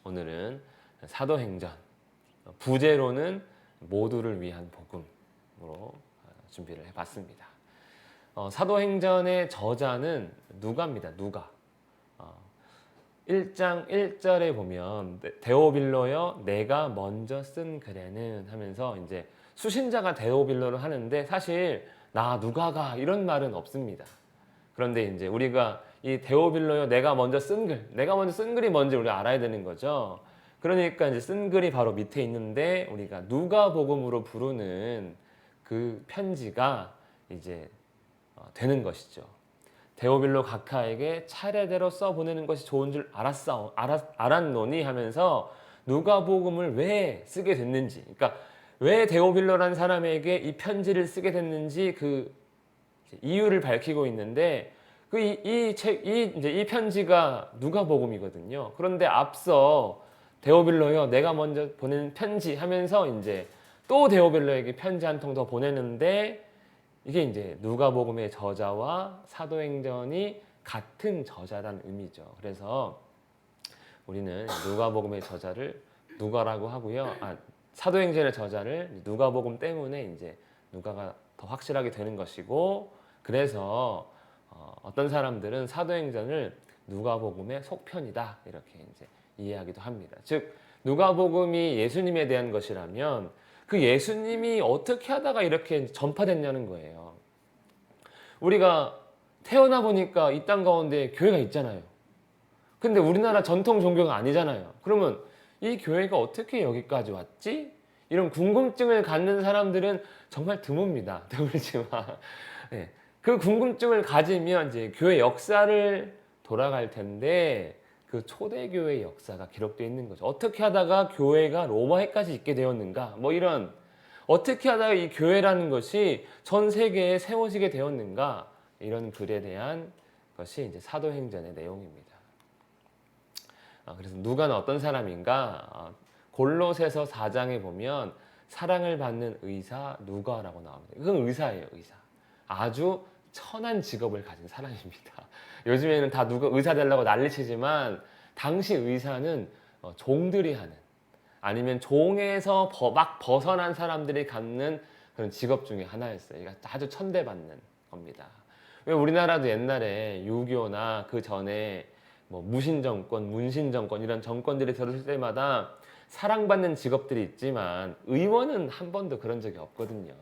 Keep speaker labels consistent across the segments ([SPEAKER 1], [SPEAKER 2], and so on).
[SPEAKER 1] 오늘은 사도행전, 부제로는 모두를 위한 복음으로 준비를 해봤습니다. 사도행전의 저자는 누가입니다. 누가. 1장 1절에 보면 데오빌로여 내가 먼저 쓴 글에는 하면서 이제 수신자가 데오빌로를 하는데 사실 나 누가가 이런 말은 없습니다. 그런데 이제 우리가 이 데오빌로여 내가 먼저 쓴 글이 뭔지 우리가 알아야 되는 거죠. 그러니까 이제 쓴 글이 바로 밑에 있는데 우리가 누가복음으로 부르는 그 편지가 이제 되는 것이죠. 데오빌로 각하에게 차례대로 써보내는 것이 좋은 줄 알았노니 하면서 누가복음을 왜 쓰게 됐는지, 그러니까 왜 데오빌로라는 사람에게 이 편지를 쓰게 됐는지 그 이유를 밝히고 있는데 이 편지가 누가복음이거든요. 그런데 앞서 데오빌로요 내가 먼저 보낸 편지 하면서 이제 또 데오빌로에게 편지 한 통 더 보내는데 이게 이제 누가복음의 저자와 사도행전이 같은 저자라는 의미죠. 그래서 우리는 누가복음의 저자를 누가라고 하고요. 사도행전의 저자를 누가복음 때문에 이제 누가가 더 확실하게 되는 것이고, 그래서 어떤 사람들은 사도행전을 누가복음의 속편이다 이렇게 이제 이해하기도 합니다. 즉 누가복음이 예수님에 대한 것이라면 그 예수님이 어떻게 하다가 이렇게 전파됐냐는 거예요. 우리가 태어나 보니까 이 땅 가운데 교회가 있잖아요. 근데 우리나라 전통 종교가 아니잖아요. 그러면 이 교회가 어떻게 여기까지 왔지? 이런 궁금증을 갖는 사람들은 정말 드뭅니다. 드물지만 네. 그 궁금증을 가지면 이제 교회 역사를 돌아갈 텐데 그 초대교회 역사가 기록되어 있는 거죠. 어떻게 하다가 교회가 로마에까지 있게 되었는가? 뭐 이런 어떻게 하다가 이 교회라는 것이 전 세계에 세워지게 되었는가? 이런 글에 대한 것이 이제 사도행전의 내용입니다. 그래서 누가는 어떤 사람인가? 골로새서 4장에 보면 사랑을 받는 의사 누가라고 나옵니다. 이건 의사예요, 의사. 아주 천한 직업을 가진 사람입니다. 요즘에는 다 누가 의사 되려고 난리치지만 당시 의사는 종들이 하는, 아니면 종에서 막 벗어난 사람들이 갖는 그런 직업 중에 하나였어요. 그러니까 아주 천대받는 겁니다. 왜 우리나라도 옛날에 6.25나 그 전에 뭐 무신정권, 문신정권 이런 정권들이 들어설 때마다 사랑받는 직업들이 있지만 의원은 한 번도 그런 적이 없거든요.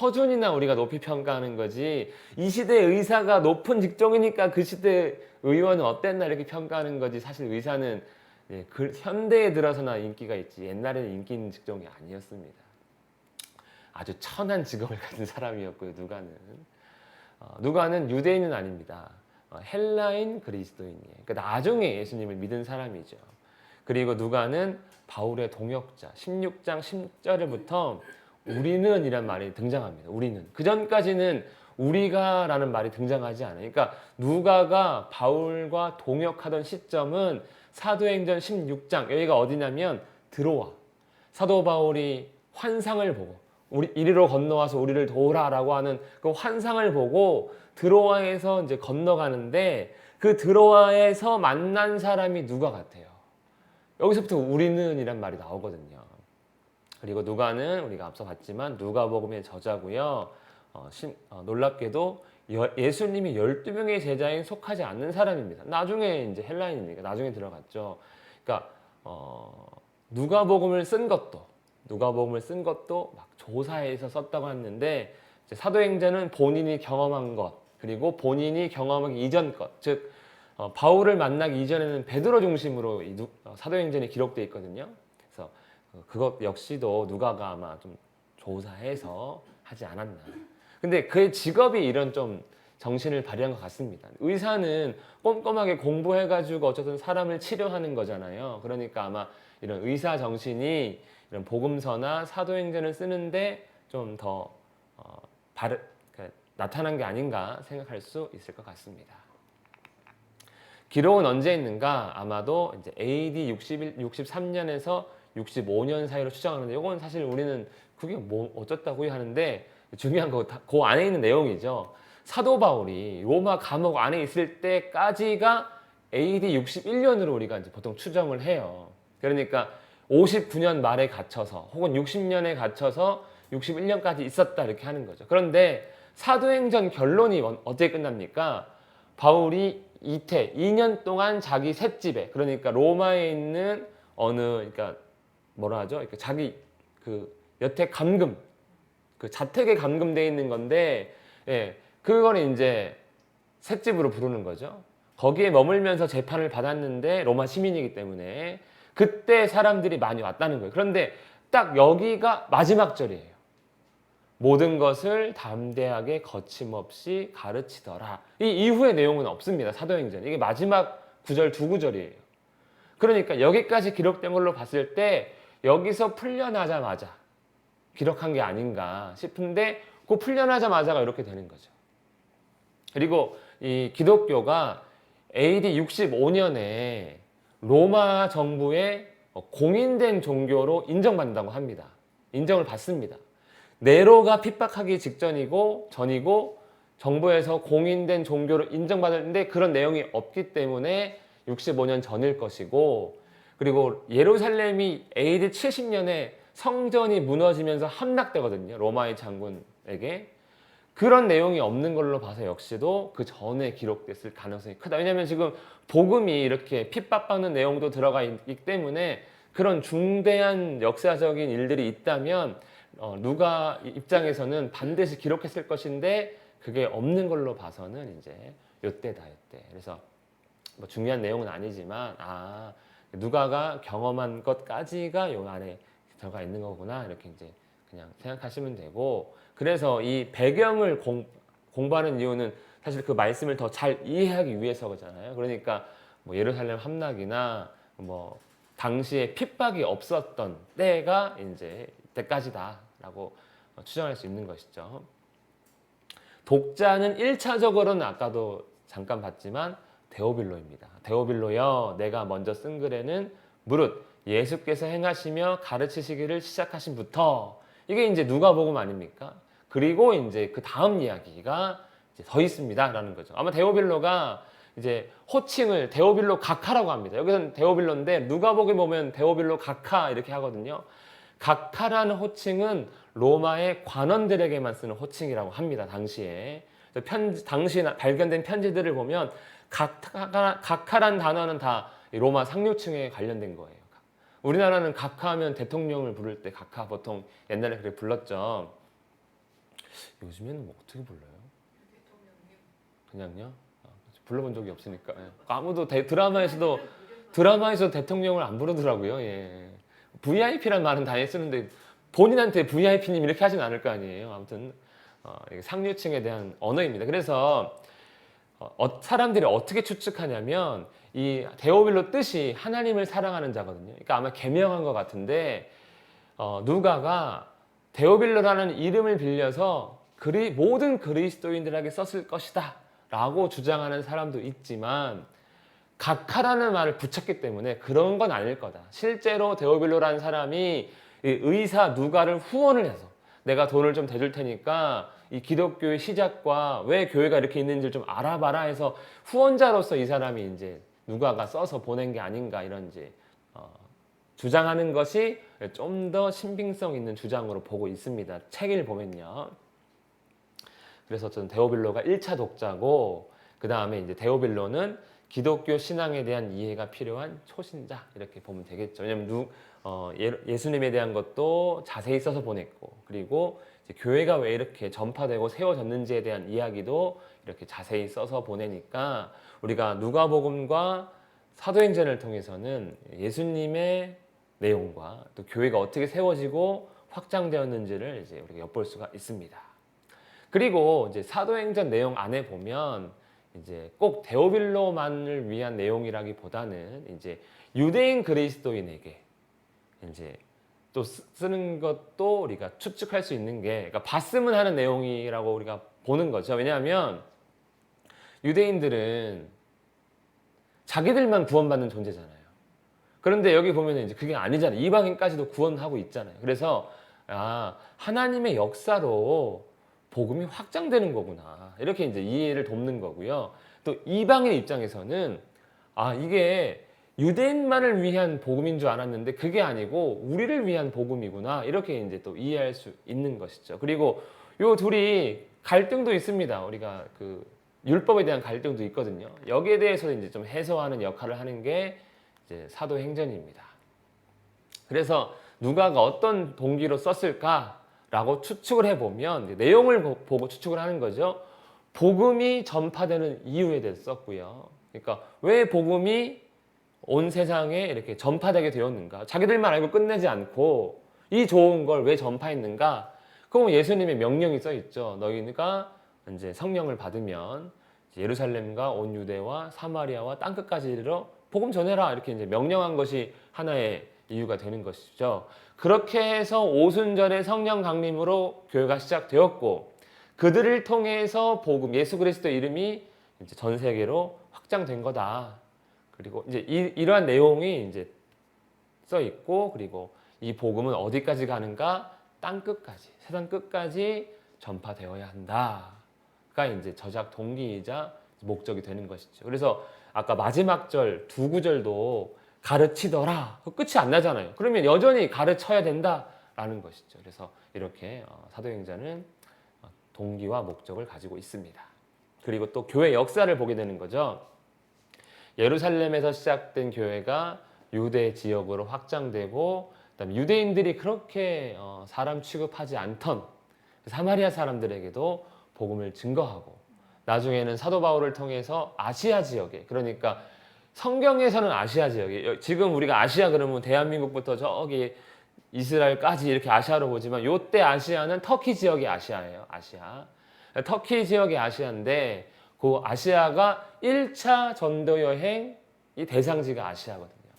[SPEAKER 1] 허준이나 우리가 높이 평가하는 거지, 이 시대의 의사가 높은 직종이니까 그 시대 의원은 어땠나 이렇게 평가하는 거지, 사실 의사는 현대에 들어서나 인기가 있지 옛날에는 인기 있는 직종이 아니었습니다. 아주 천한 직업을 가진 사람이었고요. 누가는 유대인은 아닙니다. 헬라인 그리스도인이에요. 그러니까 나중에 예수님을 믿은 사람이죠. 그리고 누가는 바울의 동역자, 16장 10절부터 우리는 이란 말이 등장합니다. 우리는. 그 전까지는 우리가 라는 말이 등장하지 않아요. 그러니까 누가가 바울과 동역하던 시점은 사도행전 16장, 여기가 어디냐면 드로아. 사도 바울이 환상을 보고 이리로 건너와서 우리를 도우라라고 하는 그 환상을 보고 드로아에서 이제 건너가는데 그 드로아에서 만난 사람이 누가 같아요. 여기서부터 우리는 이란 말이 나오거든요. 그리고 누가는 우리가 앞서 봤지만 누가복음의 저자고요. 놀랍게도 예수님이 12명의 제자에 속하지 않는 사람입니다. 나중에 이제 헬라인이니까 나중에 들어갔죠. 그러니까 누가복음을 쓴 것도 막 조사해서 썼다고 했는데 사도행전은 본인이 경험한 것, 그리고 본인이 경험하기 이전 것, 즉 바울을 만나기 이전에는 베드로 중심으로 사도행전이 기록되어 있거든요. 그래서 그것 역시도 누가가 아마 좀 조사해서 하지 않았나. 근데 그의 직업이 이런 좀 정신을 발휘한 것 같습니다. 의사는 꼼꼼하게 공부해가지고 어쨌든 사람을 치료하는 거잖아요. 그러니까 아마 이런 의사 정신이 이런 복음서나 사도행전을 쓰는데 좀 더 나타난 게 아닌가 생각할 수 있을 것 같습니다. 기록은 언제 있는가? 아마도 이제 AD 63년에서 65년 사이로 추정하는데, 이건 사실 우리는 그게 뭐 어쩌다고요 하는데 중요한 거 그 안에 있는 내용이죠. 사도 바울이 로마 감옥 안에 있을 때까지가 AD 61년으로 우리가 이제 보통 추정을 해요. 그러니까 59년 말에 갇혀서 혹은 60년에 갇혀서 61년까지 있었다 이렇게 하는 거죠. 그런데 사도행전 결론이 어떻게 끝납니까? 바울이 이태 2년 동안 자기 셋집에, 그러니까 로마에 있는 어느, 그러니까 뭐라 하죠? 그러니까 자기 그 여택 감금, 그 자택에 감금돼 있는 건데, 예, 그걸 이제 셋집으로 부르는 거죠. 거기에 머물면서 재판을 받았는데 로마 시민이기 때문에 그때 사람들이 많이 왔다는 거예요. 그런데 딱 여기가 마지막 절이에요. 모든 것을 담대하게 거침없이 가르치더라. 이 이후의 내용은 없습니다. 사도행전. 이게 마지막 구절 두 구절이에요. 그러니까 여기까지 기록된 걸로 봤을 때 여기서 풀려나자마자 기록한 게 아닌가 싶은데 그 풀려나자마자가 이렇게 되는 거죠. 그리고 이 기독교가 AD 65년에 로마 정부의 공인된 종교로 인정받는다고 합니다. 인정을 받습니다. 네로가 핍박하기 전이고 정부에서 공인된 종교로 인정받았는데 그런 내용이 없기 때문에 65년 전일 것이고, 그리고 예루살렘이 AD 70년에 성전이 무너지면서 함락되거든요. 로마의 장군에게. 그런 내용이 없는 걸로 봐서 역시도 그 전에 기록됐을 가능성이 크다. 왜냐하면 지금 복음이 이렇게 핍박받는 내용도 들어가 있기 때문에 그런 중대한 역사적인 일들이 있다면 누가 입장에서는 반드시 기록했을 것인데 그게 없는 걸로 봐서는 이제 요때다 요때. 그래서 뭐 중요한 내용은 아니지만 누가가 경험한 것까지가 요 안에 들어가 있는 거구나 이렇게 이제 그냥 생각하시면 되고, 그래서 이 배경을 공부하는 이유는 사실 그 말씀을 더 잘 이해하기 위해서잖아요. 그러니까 뭐 예루살렘 함락이나 뭐 당시에 핍박이 없었던 때가 이제 때까지다라고 추정할 수 있는 것이죠. 독자는 1차적으로는 아까도 잠깐 봤지만 데오빌로입니다. 데오빌로여, 내가 먼저 쓴 글에는 무릇 예수께서 행하시며 가르치시기를 시작하신부터, 이게 이제 누가복음 아닙니까? 그리고 이제 그 다음 이야기가 이제 더 있습니다라는 거죠. 아마 데오빌로가 이제 호칭을 데오빌로 각하라고 합니다. 여기서는 데오빌로인데 누가복음 보면 데오빌로 각하 이렇게 하거든요. 각하라는 호칭은 로마의 관원들에게만 쓰는 호칭이라고 합니다. 당시에. 당시 발견된 편지들을 보면 각하란 단어는 다 로마 상류층에 관련된 거예요. 우리나라는 각하하면 대통령을 부를 때 각하 보통 옛날에 그렇게 불렀죠. 요즘에는 뭐 어떻게 불러요? 그냥요? 불러본 적이 없으니까. 아무도 드라마에서도 대통령을 안 부르더라고요. 예. VIP란 말은 다 쓰는데 본인한테 VIP님 이렇게 하진 않을 거 아니에요. 아무튼 상류층에 대한 언어입니다. 그래서 사람들이 어떻게 추측하냐면 이 데오빌로 뜻이 하나님을 사랑하는 자거든요. 그러니까 아마 계명한 것 같은데 누가가 데오빌로라는 이름을 빌려서 모든 그리스도인들에게 썼을 것이다 라고 주장하는 사람도 있지만 각하라는 말을 붙였기 때문에 그런 건 아닐 거다. 실제로 데오빌로라는 사람이 의사 누가를 후원을 해서 내가 돈을 좀 대줄 테니까 이 기독교의 시작과 왜 교회가 이렇게 있는지를 좀 알아봐라 해서 후원자로서 이 사람이 이제 누가가 써서 보낸 게 아닌가 이런 이제 주장하는 것이 좀 더 신빙성 있는 주장으로 보고 있습니다. 책을 보면요. 그래서 저는 데오빌로가 1차 독자고 그 다음에 이제 데오빌로는 기독교 신앙에 대한 이해가 필요한 초신자 이렇게 보면 되겠죠. 왜냐하면 예수님에 대한 것도 자세히 써서 보냈고, 그리고 이제 교회가 왜 이렇게 전파되고 세워졌는지에 대한 이야기도 이렇게 자세히 써서 보내니까 우리가 누가복음과 사도행전을 통해서는 예수님의 내용과 또 교회가 어떻게 세워지고 확장되었는지를 이제 우리가 엿볼 수가 있습니다. 그리고 이제 사도행전 내용 안에 보면 이제 꼭 데오빌로만을 위한 내용이라기보다는 이제 유대인 그리스도인에게 이제 또 쓰는 것도 우리가 추측할 수 있는 게, 그러니까 봤으면 하는 내용이라고 우리가 보는 거죠. 왜냐하면 유대인들은 자기들만 구원받는 존재잖아요. 그런데 여기 보면 이제 그게 아니잖아요. 이방인까지도 구원하고 있잖아요. 그래서 하나님의 역사로 복음이 확장되는 거구나. 이렇게 이제 이해를 돕는 거고요. 또 이방인 입장에서는 이게 유대인만을 위한 복음인 줄 알았는데 그게 아니고 우리를 위한 복음이구나. 이렇게 이제 또 이해할 수 있는 것이죠. 그리고 요 둘이 갈등도 있습니다. 우리가 그 율법에 대한 갈등도 있거든요. 여기에 대해서 이제 좀 해소하는 역할을 하는 게 이제 사도행전입니다. 그래서 누가가 어떤 동기로 썼을까라고 추측을 해보면 내용을 보고 추측을 하는 거죠. 복음이 전파되는 이유에 대해서 썼고요. 그러니까 왜 복음이 온 세상에 이렇게 전파되게 되었는가? 자기들만 알고 끝내지 않고 이 좋은 걸 왜 전파했는가? 그럼 예수님의 명령이 써 있죠. 너희가 이제 성령을 받으면 예루살렘과 온 유대와 사마리아와 땅 끝까지 이르러 복음 전해라 이렇게 이제 명령한 것이 하나의 이유가 되는 것이죠. 그렇게 해서 오순절의 성령 강림으로 교회가 시작되었고 그들을 통해서 복음 예수 그리스도 이름이 이제 전 세계로 확장된 거다. 그리고 이제 이러한 내용이 이제 써 있고 그리고 이 복음은 어디까지 가는가? 땅 끝까지, 세상 끝까지 전파되어야 한다가 이제 저작 동기이자 목적이 되는 것이죠. 그래서 아까 마지막 절 두 구절도 가르치더라. 끝이 안 나잖아요. 그러면 여전히 가르쳐야 된다라는 것이죠. 그래서 이렇게 사도행전은 동기와 목적을 가지고 있습니다. 그리고 또 교회 역사를 보게 되는 거죠. 예루살렘에서 시작된 교회가 유대 지역으로 확장되고 그다음에 유대인들이 그렇게 사람 취급하지 않던 사마리아 사람들에게도 복음을 증거하고 나중에는 사도 바울을 통해서 아시아 지역에 그러니까 성경에서는 아시아 지역에 지금 우리가 아시아 그러면 대한민국부터 저기 이스라엘까지 이렇게 아시아로 보지만 요때 아시아는 터키 지역의 아시아예요. 아시아. 터키 지역의 아시아인데 그 아시아가 1차 전도 여행이 대상지가 아시아거든요.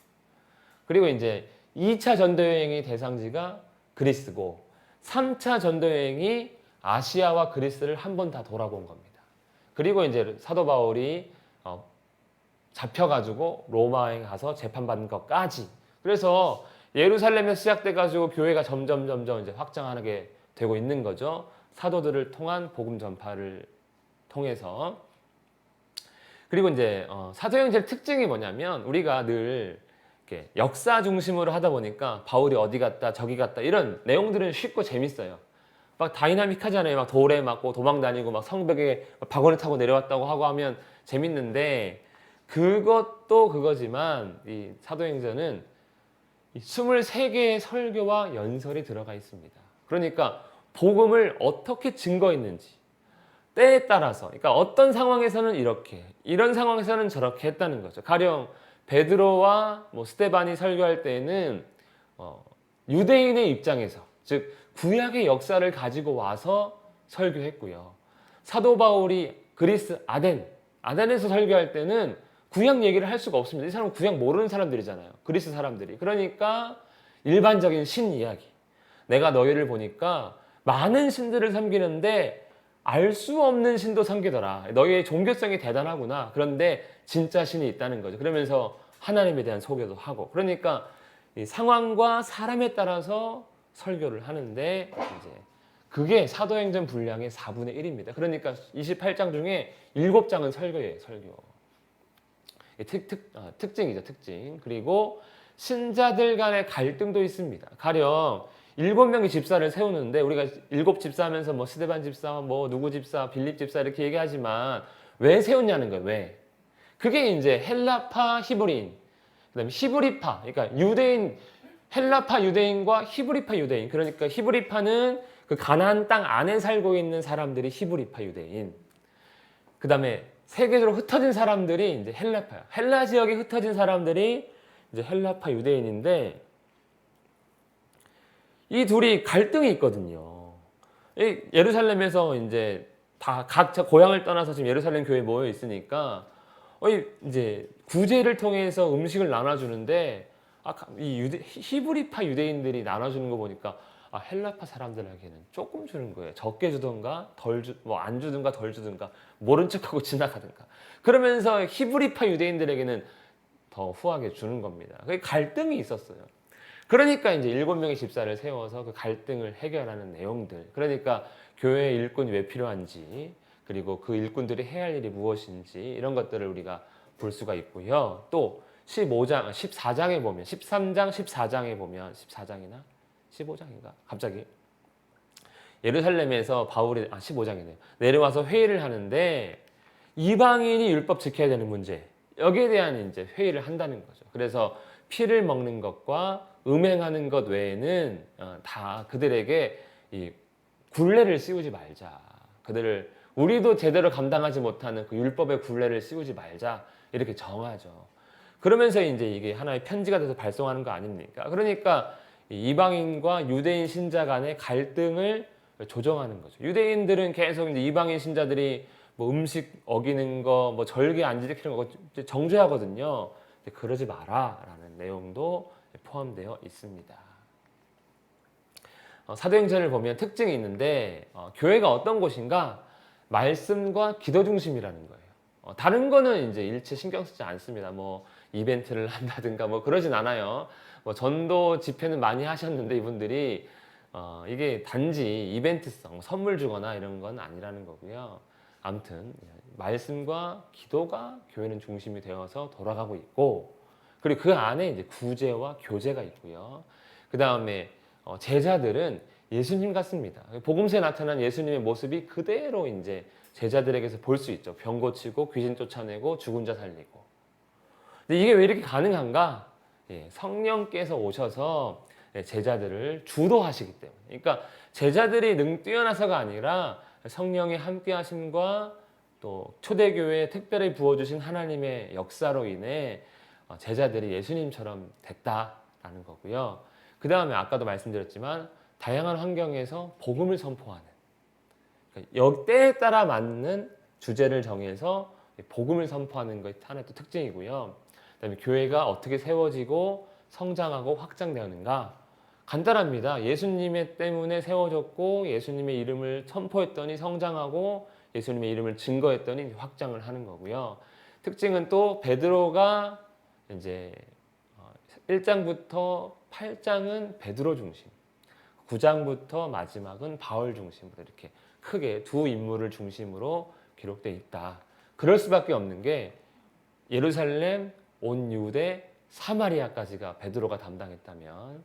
[SPEAKER 1] 그리고 이제 2차 전도 여행이 대상지가 그리스고 3차 전도 여행이 아시아와 그리스를 한 번 다 돌아본 겁니다. 그리고 이제 사도 바울이 잡혀가지고 로마에 가서 재판받는 것까지. 그래서 예루살렘에서 시작돼가지고 교회가 점점 이제 확장하게 되고 있는 거죠. 사도들을 통한 복음 전파를 통해서. 그리고 이제 사도행전의 특징이 뭐냐면 우리가 늘 이렇게 역사 중심으로 하다 보니까 바울이 어디 갔다 저기 갔다 이런 내용들은 쉽고 재밌어요. 막 다이나믹하잖아요. 막 돌에 맞고 도망 다니고 막 성벽에 바구니 타고 내려왔다고 하고 하면 재밌는데 그것도 그거지만 이 사도행전은 23개의 설교와 연설이 들어가 있습니다. 그러니까 복음을 어떻게 증거했는지 때에 따라서 그러니까 어떤 상황에서는 이렇게 이런 상황에서는 저렇게 했다는 거죠. 가령 베드로와 스데반이 설교할 때는 유대인의 입장에서 즉 구약의 역사를 가지고 와서 설교했고요. 사도 바울이 그리스 아덴에서 설교할 때는 구약 얘기를 할 수가 없습니다. 이 사람은 구약 모르는 사람들이잖아요. 그리스 사람들이. 그러니까 일반적인 신 이야기. 내가 너희를 보니까 많은 신들을 섬기는데 알 수 없는 신도 섬기더라. 너희의 종교성이 대단하구나. 그런데 진짜 신이 있다는 거죠. 그러면서 하나님에 대한 소개도 하고. 그러니까 이 상황과 사람에 따라서 설교를 하는데 이제 그게 사도행전 분량의 4분의 1입니다. 그러니까 28장 중에 7장은 설교예요. 설교. 특징이죠. 특징. 그리고 신자들 간의 갈등도 있습니다. 가령 7명의 집사를 세우는데 우리가 7 집사 하면서 스데반 집사, 누구 집사, 빌립 집사 이렇게 얘기하지만 왜 세웠냐는 거예요. 왜? 그게 이제 헬라파, 히브리인, 그다음에 히브리파, 그러니까 유대인, 헬라파 유대인과 히브리파 유대인. 그러니까 히브리파는 그 가나안 땅 안에 살고 있는 사람들이 히브리파 유대인. 그다음에 세계적으로 흩어진 사람들이 이제 헬라파야. 헬라 지역에 흩어진 사람들이 이제 헬라파 유대인인데 이 둘이 갈등이 있거든요. 예루살렘에서 이제 다 각자 고향을 떠나서 지금 예루살렘 교회에 모여 있으니까 이제 구제를 통해서 음식을 나눠주는데 이 히브리파 유대인들이 나눠주는 거 보니까 헬라파 사람들에게는 조금 주는 거예요. 적게 주던가 안 주든가 덜 주든가 모른 척하고 지나가든가. 그러면서 히브리파 유대인들에게는 더 후하게 주는 겁니다. 그게 갈등이 있었어요. 그러니까 이제 7명의 집사를 세워서 그 갈등을 해결하는 내용들. 그러니까 교회의 일꾼이 왜 필요한지, 그리고 그 일꾼들이 해야 할 일이 무엇인지 이런 것들을 우리가 볼 수가 있고요. 또 15장, 14장에 보면 13장, 14장에 보면 14장이나 15장인가? 갑자기 예루살렘에서 바울이 15장이네요. 내려와서 회의를 하는데 이방인이 율법 지켜야 되는 문제 여기에 대한 이제 회의를 한다는 거죠. 그래서 피를 먹는 것과 음행하는 것 외에는 다 그들에게 이 굴레를 씌우지 말자. 그들을 우리도 제대로 감당하지 못하는 그 율법의 굴레를 씌우지 말자 이렇게 정하죠. 그러면서 이제 이게 하나의 편지가 돼서 발송하는 거 아닙니까? 그러니까 이방인과 유대인 신자 간의 갈등을 조정하는 거죠. 유대인들은 계속 이제 이방인 신자들이 뭐 음식 어기는 거, 뭐 절개 안 지키는 거 정죄하거든요. 그러지 마라라는 내용도 포함되어 있습니다. 사도행전을 보면 특징이 있는데 교회가 어떤 곳인가? 말씀과 기도 중심이라는 거예요. 다른 거는 이제 일체 신경 쓰지 않습니다. 뭐 이벤트를 한다든가 뭐 그러진 않아요. 뭐 전도 집회는 많이 하셨는데 이분들이 이게 단지 이벤트성 선물 주거나 이런 건 아니라는 거고요. 아무튼 말씀과 기도가 교회는 중심이 되어서 돌아가고 있고 그리고 그 안에 이제 구제와 교제가 있고요. 그 다음에 제자들은 예수님 같습니다. 복음서에 나타난 예수님의 모습이 그대로 이제 제자들에게서 볼 수 있죠. 병 고치고 귀신 쫓아내고 죽은 자 살리고. 근데 이게 왜 이렇게 가능한가? 성령께서 오셔서 제자들을 주도하시기 때문에. 그러니까 제자들이 뛰어나서가 아니라 성령의 함께하심과 또 초대교회에 특별히 부어주신 하나님의 역사로 인해 제자들이 예수님처럼 됐다라는 거고요. 그 다음에 아까도 말씀드렸지만 다양한 환경에서 복음을 선포하는 그러니까 때에 따라 맞는 주제를 정해서 복음을 선포하는 것이 하나의 또 특징이고요. 그다음에 교회가 어떻게 세워지고 성장하고 확장되었는가? 간단합니다. 예수님의 때문에 세워졌고 예수님의 이름을 선포했더니 성장하고 예수님의 이름을 증거했더니 확장을 하는 거고요. 특징은 또 베드로가 이제 1장부터 8장은 베드로 중심, 9장부터 마지막은 바울 중심으로 이렇게 크게 두 인물을 중심으로 기록되어 있다. 그럴 수밖에 없는 게 예루살렘, 온 유대, 사마리아까지가 베드로가 담당했다면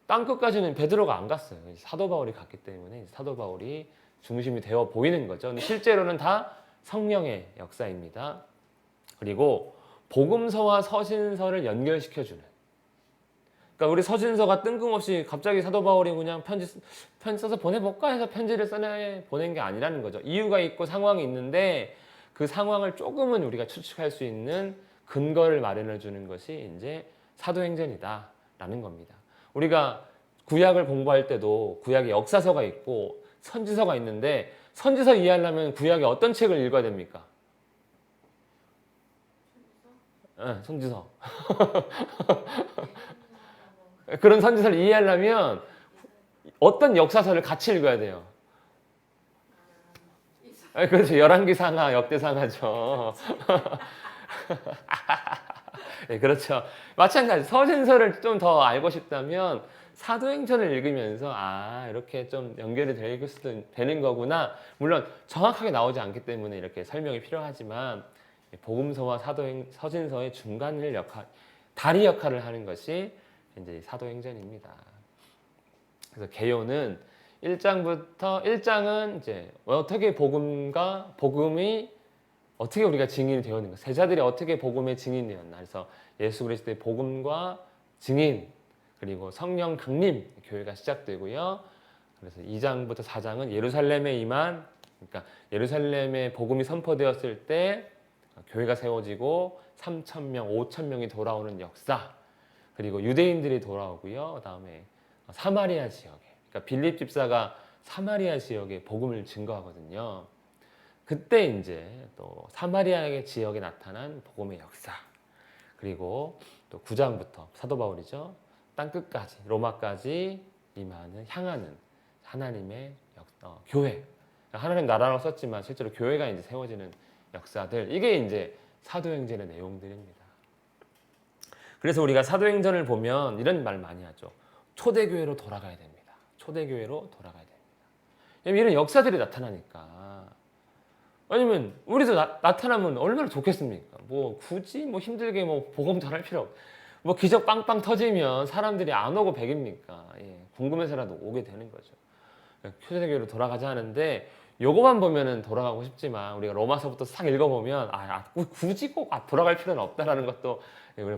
[SPEAKER 1] 땅끝까지는 베드로가 안 갔어요. 사도 바울이 갔기 때문에 사도 바울이 중심이 되어 보이는 거죠. 근데 실제로는 다 성령의 역사입니다. 그리고 복음서와 서신서를 연결시켜주는. 그러니까 우리 서신서가 뜬금없이 갑자기 사도 바울이 그냥 편지 써서 보내볼까 해서 편지를 보낸 게 아니라는 거죠. 이유가 있고 상황이 있는데 그 상황을 조금은 우리가 추측할 수 있는 근거를 마련해 주는 것이 이제 사도행전이다라는 겁니다. 우리가 구약을 공부할 때도 구약에 역사서가 있고 선지서가 있는데 선지서 이해하려면 구약에 어떤 책을 읽어야 됩니까? 선지서. 그런 선지서를 이해하려면 어떤 역사서를 같이 읽어야 돼요? 그렇죠. 열왕기상하, 역대상하죠. 네, 그렇죠. 마찬가지. 서신서를 좀 더 알고 싶다면 사도행전을 읽으면서 이렇게 좀 연결이 되는 거구나. 물론 정확하게 나오지 않기 때문에 이렇게 설명이 필요하지만 복음서와 서신서의 다리 역할을 하는 것이 이제 사도행전입니다. 그래서 개요는 1장은 이제 어떻게 복음이 어떻게 우리가 증인이 되었는가, 제자들이 어떻게 복음의 증인이 되었나. 그래서 예수 그리스도의 복음과 증인 그리고 성령 강림 교회가 시작되고요. 그래서 2장부터 4장은 예루살렘에 임한 그러니까 예루살렘에 복음이 선포되었을 때 교회가 세워지고 3,000명, 5,000명이 돌아오는 역사 그리고 유대인들이 돌아오고요. 그다음에 사마리아 지역에 그러니까 빌립 집사가 사마리아 지역에 복음을 증거하거든요. 그때 이제 또 사마리아 지역에 나타난 복음의 역사 그리고 또 9장부터 사도 바울이죠. 땅끝까지 로마까지 향하는 하나님의 교회 하나님 나라라고 썼지만 실제로 교회가 이제 세워지는 역사들 이게 이제 사도행전의 내용들입니다. 그래서 우리가 사도행전을 보면 이런 말 많이 하죠. 초대교회로 돌아가야 됩니다. 초대교회로 돌아가야 됩니다. 이런 역사들이 나타나니까 아니면 우리도 나타나면 얼마나 좋겠습니까? 뭐 굳이 뭐 힘들게 뭐 복음 전할 필요 없. 뭐 기적 빵빵 터지면 사람들이 안 오고 백입니까? 예, 궁금해서라도 오게 되는 거죠. 초대교회로 돌아가자 하는데 요거만 보면은 돌아가고 싶지만 우리가 로마서부터 싹 읽어보면 굳이 꼭 돌아갈 필요는 없다라는 것도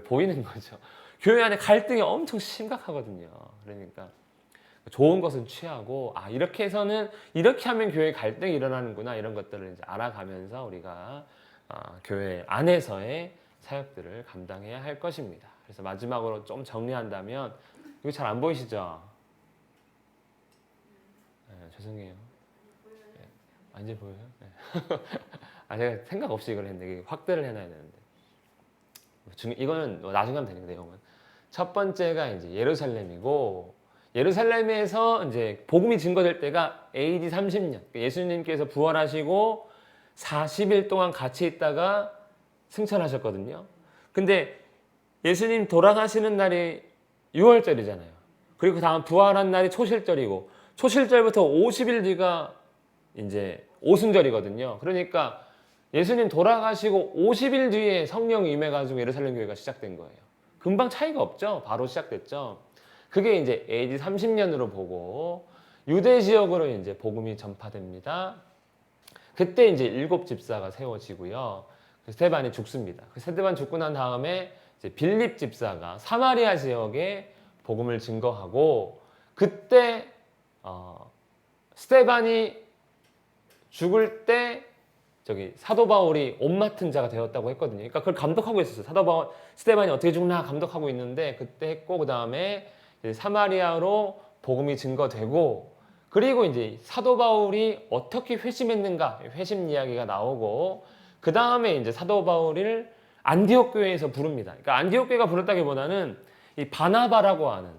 [SPEAKER 1] 보이는 거죠. 교회 안에 갈등이 엄청 심각하거든요. 그러니까 좋은 것은 취하고 이렇게 해서는 이렇게 하면 교회 갈등이 일어나는구나 이런 것들을 이제 알아가면서 우리가 교회 안에서의 사역들을 감당해야 할 것입니다. 그래서 마지막으로 좀 정리한다면 이거 잘 안 보이시죠? 네, 죄송해요. 네, 이제 보여요? 네. 제가 생각 없이 이걸 했는데 확대를 해놔야 되는데 이거는 나중에 하면 되는 내용은 첫 번째가 이제 예루살렘이고 예루살렘에서 이제 복음이 증거될 때가 AD 30년 예수님께서 부활하시고 40일 동안 같이 있다가 승천하셨거든요. 근데 예수님 돌아가시는 날이 6월절이잖아요. 그리고 다음 부활한 날이 초실절이고 초실절부터 50일 뒤가 이제 오순절이거든요. 그러니까 예수님 돌아가시고 50일 뒤에 성령이 임해가지고 예루살렘 교회가 시작된 거예요. 금방 차이가 없죠. 바로 시작됐죠. 그게 이제 AD 30년으로 보고 유대 지역으로 이제 복음이 전파됩니다. 그때 이제 7 집사가 세워지고요. 스데반이 죽습니다. 스데반 죽고 난 다음에 이제 빌립 집사가 사마리아 지역에 복음을 증거하고 그때 스데반이 죽을 때 사도 바울이 옷 맡은 자가 되었다고 했거든요. 그러니까 그걸 감독하고 있었어요. 스데반이 어떻게 죽나 감독하고 있는데 그때 했고 그 다음에 사마리아로 복음이 증거되고 그리고 이제 사도 바울이 어떻게 회심했는가 회심 이야기가 나오고 그 다음에 이제 사도 바울을 안디옥 교회에서 부릅니다. 그러니까 안디옥 교회가 부르다기보다는 이 바나바라고 하는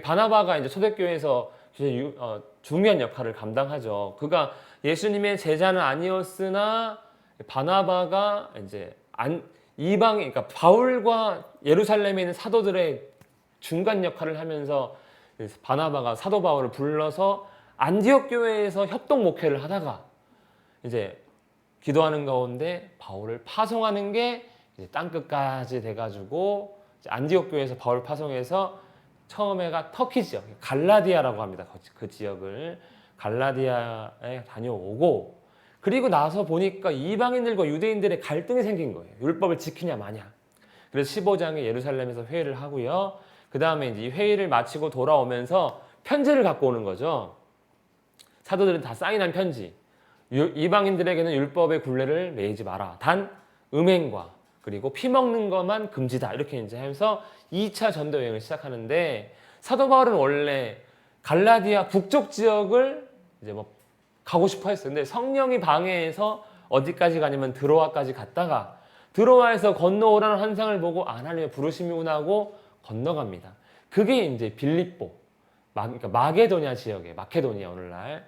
[SPEAKER 1] 바나바가 이제 초대교회에서 중요한 역할을 감당하죠. 그가 예수님의 제자는 아니었으나 바나바가 이제 그러니까 바울과 예루살렘에 있는 사도들의 중간 역할을 하면서 바나바가 사도 바울을 불러서 안디옥 교회에서 협동 목회를 하다가 이제 기도하는 가운데 바울을 파송하는 게 이제 땅끝까지 돼가지고 안디옥 교회에서 바울 파송해서 처음에가 터키 지역 갈라디아라고 합니다. 그 지역을 갈라디아에 다녀오고 그리고 나서 보니까 이방인들과 유대인들의 갈등이 생긴 거예요. 율법을 지키냐 마냐. 그래서 15장에 예루살렘에서 회의를 하고요. 그 다음에 이제 이 회의를 마치고 돌아오면서 편지를 갖고 오는 거죠. 사도들은 다 사인한 편지. 이방인들에게는 율법의 굴레를 매이지 마라. 단 음행과 그리고 피 먹는 것만 금지다. 이렇게 이제 하면서 2차 전도 여행을 시작하는데 사도 바울은 원래 갈라디아 북쪽 지역을 이제 가고 싶어 했어요. 근데 성령이 방해해서 어디까지 가냐면 드로아까지 갔다가 드로아에서 건너오라는 환상을 보고 하나님의 부르심이구나 하고 건너갑니다. 그게 이제 빌립보, 그러니까 마게도냐 지역에 마케도니아 오늘날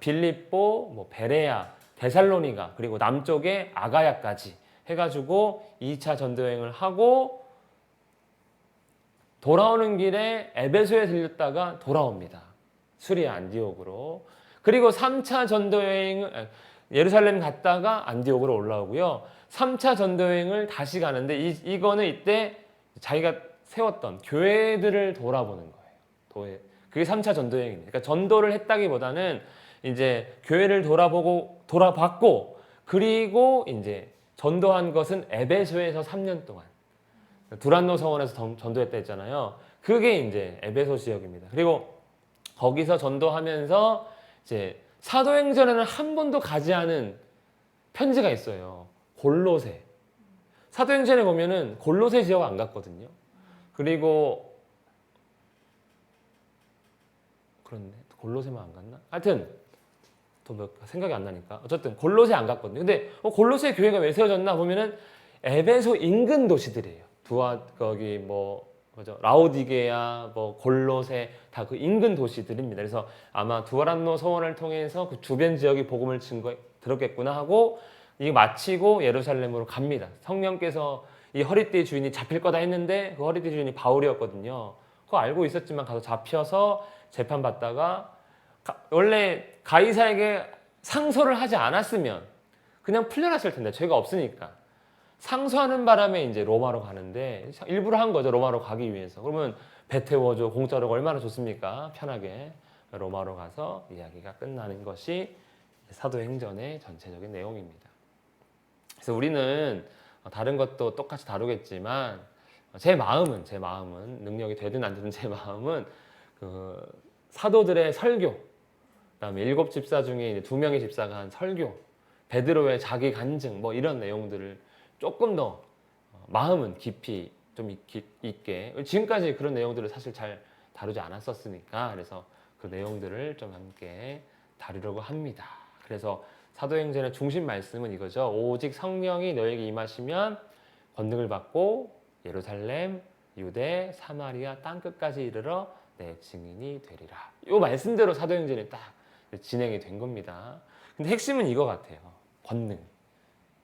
[SPEAKER 1] 빌립보, 베레아, 데살로니가 그리고 남쪽에 아가야까지 해가지고 2차 전도여행을 하고 돌아오는 길에 에베소에 들렸다가 돌아옵니다. 수리아 안디옥으로. 그리고 3차 전도여행을 예루살렘 갔다가 안디옥으로 올라오고요. 3차 전도여행을 다시 가는데 이거는 이때 자기가 세웠던 교회들을 돌아보는 거예요. 그게 3차 전도여행입니다. 그러니까 전도를 했다기보다는 이제 교회를 돌아봤고 그리고 이제 전도한 것은 에베소에서 3년 동안 두란노 서원에서 전도했다 했잖아요. 그게 이제 에베소 지역입니다. 그리고 거기서 전도하면서 이제 사도행전에는 한 번도 가지 않은 편지가 있어요. 골로새. 사도행전에 보면은 골로새 지역 안 갔거든요. 그리고 그런데 골로새만 안 갔나? 하여튼 생각이 안 나니까 어쨌든 골로새 안 갔거든요. 근데 골로새 교회가 왜 세워졌나 보면은 에베소 인근 도시들이에요. 거기 라오디게아, 골로새 다 그 인근 도시들입니다. 그래서 아마 두아란노 서원을 통해서 그 주변 지역이 복음을 들었겠구나 하고 이거 마치고 예루살렘으로 갑니다. 성령께서 이 허리띠 주인이 잡힐 거다 했는데 그 허리띠 주인이 바울이었거든요. 그거 알고 있었지만 가서 잡혀서 재판받다가 원래 가이사에게 상소를 하지 않았으면 그냥 풀려났을 텐데 죄가 없으니까. 상소하는 바람에 이제 로마로 가는데 일부러 한 거죠. 로마로 가기 위해서. 그러면 배 태워줘 공짜로 얼마나 좋습니까? 편하게 로마로 가서 이야기가 끝나는 것이 사도행전의 전체적인 내용입니다. 그래서 우리는 다른 것도 똑같이 다루겠지만 제 마음은 능력이 되든 안 되든 제 마음은 그 사도들의 설교, 그다음에 7 집사 중에 이제 2명의 집사가 한 설교, 베드로의 자기 간증 뭐 이런 내용들을 조금 더 마음은 깊이 좀 있게 지금까지 그런 내용들을 사실 잘 다루지 않았었으니까 그래서 그 내용들을 좀 함께 다루려고 합니다. 그래서 사도행전의 중심 말씀은 이거죠. 오직 성령이 너에게 임하시면 권능을 받고 예루살렘, 유대, 사마리아 땅끝까지 이르러 내 증인이 되리라. 이 말씀대로 사도행전이 딱 진행이 된 겁니다. 근데 핵심은 이거 같아요. 권능.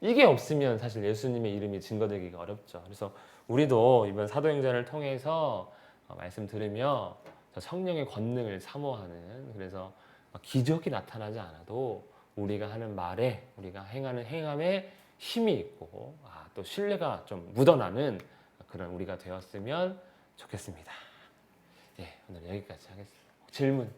[SPEAKER 1] 이게 없으면 사실 예수님의 이름이 증거되기가 어렵죠. 그래서 우리도 이번 사도행전을 통해서 말씀 들으며 성령의 권능을 사모하는, 그래서 기적이 나타나지 않아도 우리가 하는 말에, 우리가 행하는 행함에 힘이 있고 또 신뢰가 좀 묻어나는 그런 우리가 되었으면 좋겠습니다. 예, 오늘 여기까지 하겠습니다. 질문